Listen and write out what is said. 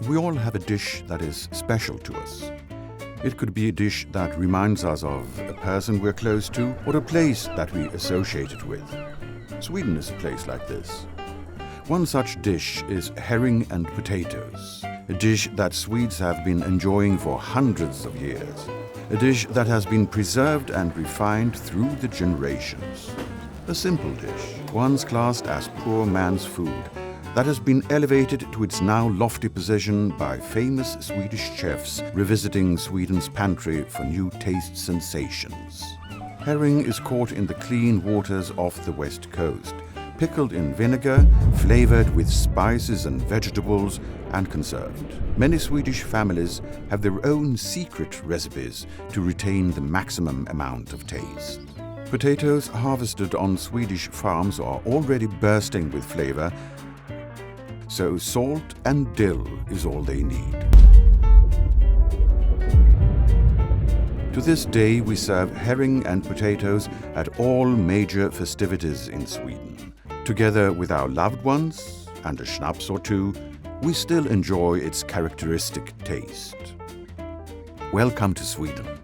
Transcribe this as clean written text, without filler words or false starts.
We all have a dish that is special to us. It could be a dish that reminds us of a person we're close to or a place that we associate it with. Sweden is a place like this. One such dish is herring and potatoes, a dish that Swedes have been enjoying for hundreds of years, a dish that has been preserved and refined through the generations. A simple dish, once classed as poor man's food, that has been elevated to its now lofty position by famous Swedish chefs revisiting Sweden's pantry for new taste sensations. Herring is caught in the clean waters off the west coast, pickled in vinegar, flavoured with spices and vegetables, and conserved. Many Swedish families have their own secret recipes to retain the maximum amount of taste. Potatoes harvested on Swedish farms are already bursting with flavour, so salt and dill is all they need. To this day, we serve herring and potatoes at all major festivities in Sweden. Together with our loved ones and a schnapps or two, we still enjoy its characteristic taste. Welcome to Sweden.